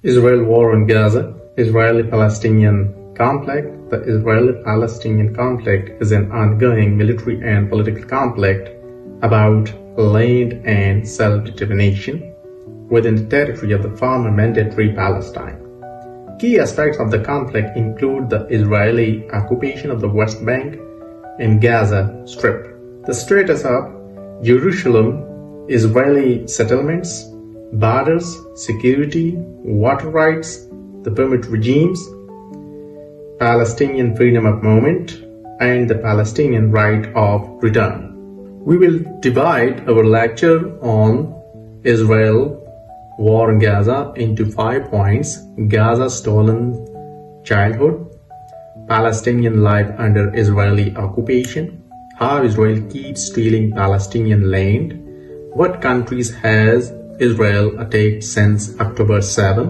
Israel war on Gaza, Israeli-Palestinian conflict. The Israeli-Palestinian conflict is an ongoing military and political conflict about land and self-determination within the territory of the former mandatory Palestine. Key aspects of the conflict include the Israeli occupation of the West Bank and Gaza Strip, the status of Jerusalem, Israeli settlements, borders, security, water rights, the permit regimes, Palestinian freedom of movement, and the Palestinian right of return. We will divide our lecture on Israel war in Gaza into 5 points: Gaza stolen childhood, Palestinian life under Israeli occupation, how Israel keeps stealing Palestinian land, what countries has Israel attacked since October 7,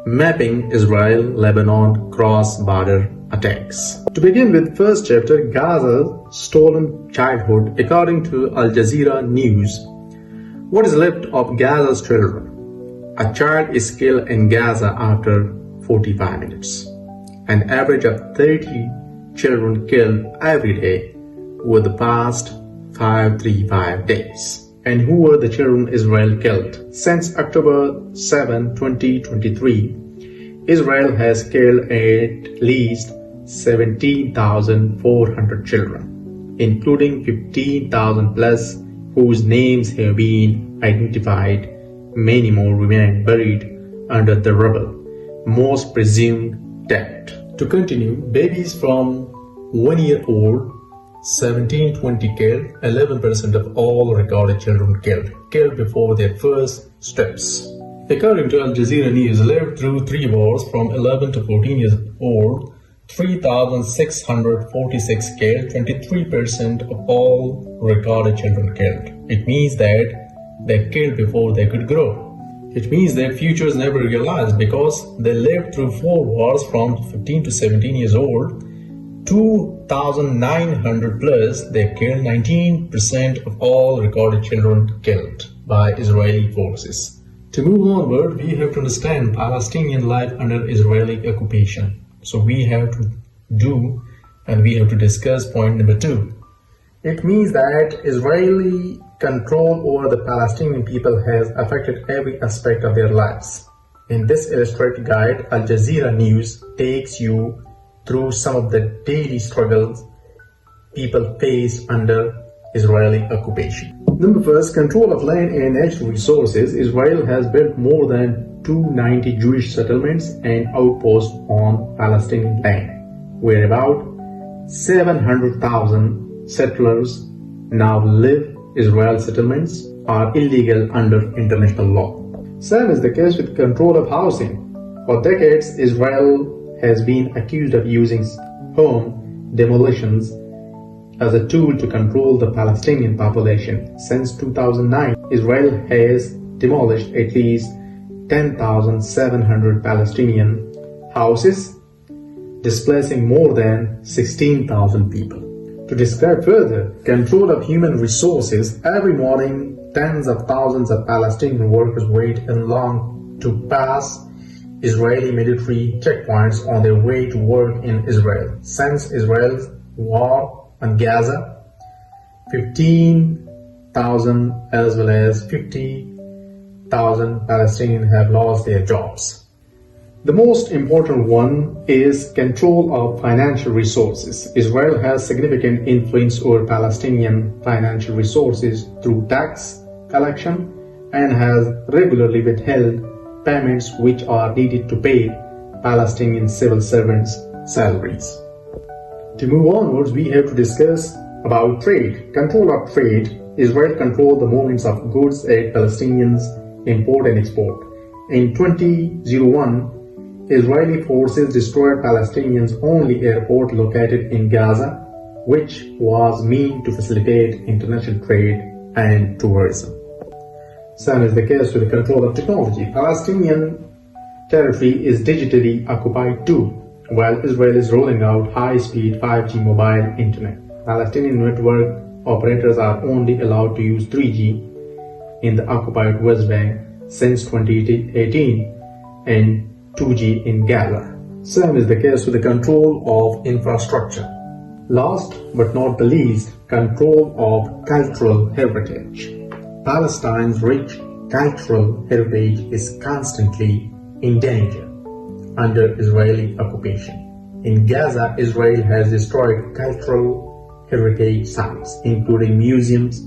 mapping Israel-Lebanon cross-border attacks. To begin with, first chapter, Gaza's stolen childhood. According to Al Jazeera News, what is left of Gaza's children? A child is killed in Gaza after 45 minutes. An average of 30 children killed every day over the past 535 days. And who were the children Israel killed? Since October 7, 2023, Israel has killed at least 17,400 children, including 15,000 plus whose names have been identified. Many more remain buried under the rubble, most presumed dead. To continue, babies from 1 year old, 1720 killed, 11% of all recorded children killed before their first steps. According to Al Jazeera News, lived through 3 wars from 11 to 14 years old, 3,646 killed, 23% of all recorded children killed. It means that they killed before they could grow. It means their futures never realized because they lived through 4 wars from 15 to 17 years old, 2,900 plus. They killed 19% of all recorded children killed by Israeli forces. To move onward, we have to understand Palestinian life under Israeli occupation. So we have to discuss point number 2. It means that Israeli control over the Palestinian people has affected every aspect of their lives. In this illustrated guide, Al Jazeera News takes you through some of the daily struggles people face under Israeli occupation. Number first, control of land and natural resources. Israel has built more than 290 Jewish settlements and outposts on Palestinian land, where about 700,000 settlers now live. Israel settlements are illegal under international law. Same is the case with control of housing. For decades, Israel has been accused of using home demolitions as a tool to control the Palestinian population. Since 2009, Israel has demolished at least 10,700 Palestinian houses, displacing more than 16,000 people. To describe further, control of human resources. Every morning, tens of thousands of Palestinian workers wait in line to pass Israeli military checkpoints on their way to work in Israel. Since Israel's war on Gaza, 15,000 as well as 50,000 Palestinians have lost their jobs. The most important one is control of financial resources. Israel has significant influence over Palestinian financial resources through tax collection and has regularly withheld payments which are needed to pay Palestinian civil servants' salaries. To move onwards, we have to discuss about trade. Control of trade. Israel controls the movements of goods that Palestinians import and export. In 2001, Israeli forces destroyed Palestinians' only airport located in Gaza, which was meant to facilitate international trade and tourism. Same is the case with the control of technology. Palestinian territory is digitally occupied too, while Israel is rolling out high-speed 5G mobile internet. Palestinian network operators are only allowed to use 3G in the occupied West Bank since 2018. and 2G in Gaza. Same is the case with the control of infrastructure. Last but not the least, control of cultural heritage. Palestine's rich cultural heritage is constantly in danger under Israeli occupation. In Gaza, Israel has destroyed cultural heritage sites, including museums,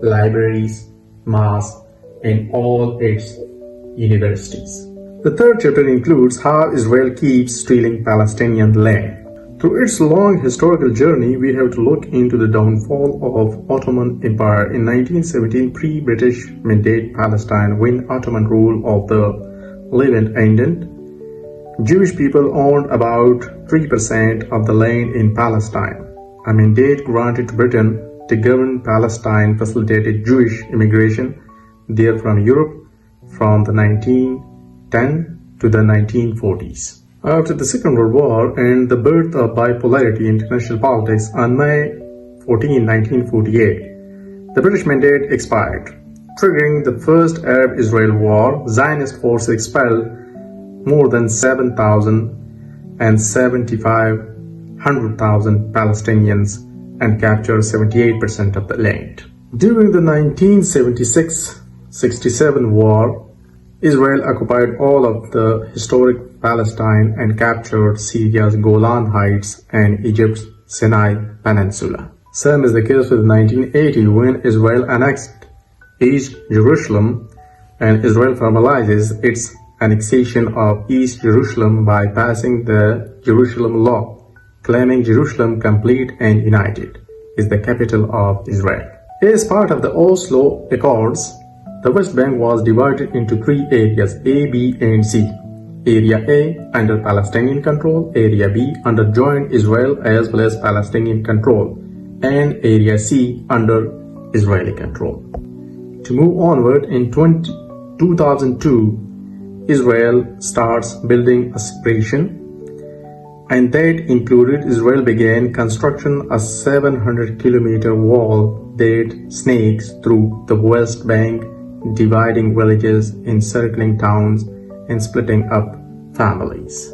libraries, mosques, and all its universities. The third chapter includes how Israel keeps stealing Palestinian land. Through its long historical journey, we have to look into the downfall of Ottoman Empire. In 1917, pre-British Mandate Palestine, when Ottoman rule of the Levant ended, Jewish people owned about 3% of the land in Palestine. A mandate granted to Britain to govern Palestine facilitated Jewish immigration there from Europe from the 1910 to the 1940s. After the Second World War and the birth of bipolarity in international politics, on May 14, 1948, the British mandate expired, triggering the First Arab-Israel War. Zionist forces expelled more than 7,000 and 7,500 Palestinians and captured 78% of the land. During the 1976-67 war, Israel occupied all of the historic Palestine and captured Syria's Golan Heights and Egypt's Sinai Peninsula. Same is the case with 1980 when Israel annexed East Jerusalem, and Israel formalizes its annexation of East Jerusalem by passing the Jerusalem Law, claiming Jerusalem complete and united is the capital of Israel. As part of the Oslo Accords, the West Bank was divided into three areas, A, B, and C. Area A under Palestinian control, Area B under joint Israel as well as Palestinian control, and Area C under Israeli control. To move onward, in 2002, Israel starts building a separation, and that included Israel began construction a 700-kilometer wall that snakes through the West Bank, dividing villages, encircling towns, and splitting up families.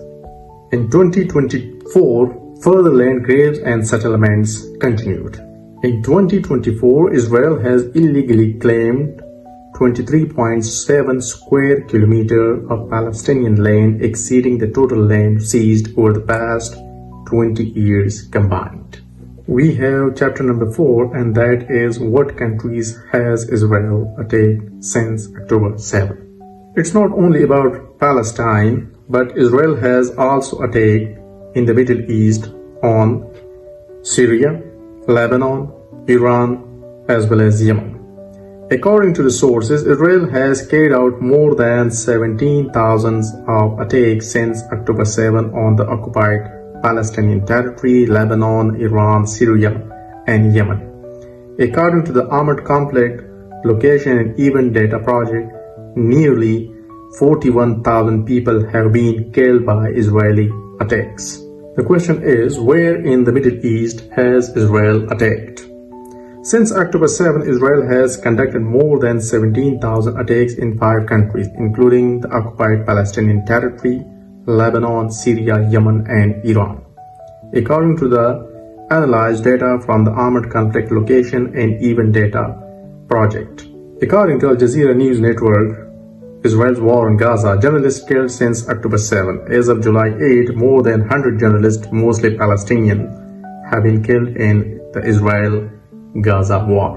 In 2024, further land grabs and settlements continued. In 2024, Israel has illegally claimed 23.7 square kilometers of Palestinian land, exceeding the total land seized over the past 20 years combined. We have chapter number 4, and that is what countries has Israel attacked since October 7. It's not only about Palestine, but Israel has also attacked in the Middle East on Syria, Lebanon, Iran, as well as Yemen. According to the sources, Israel has carried out more than 17,000 of attacks since October 7 on the occupied Palestinian territory, Lebanon, Iran, Syria, and Yemen. According to the Armed Conflict Location and Event Data Project, nearly 41,000 people have been killed by Israeli attacks. The question is, where in the Middle East has Israel attacked? Since October 7, Israel has conducted more than 17,000 attacks in 5 countries, including the occupied Palestinian territory, Lebanon, Syria, Yemen, and Iran. According to the analyzed data from the Armed Conflict Location and Event Data Project. According to Al Jazeera News Network, Israel's war in Gaza, journalists killed since October 7. As of July 8, more than 100 journalists, mostly Palestinian, have been killed in the Israel-Gaza war.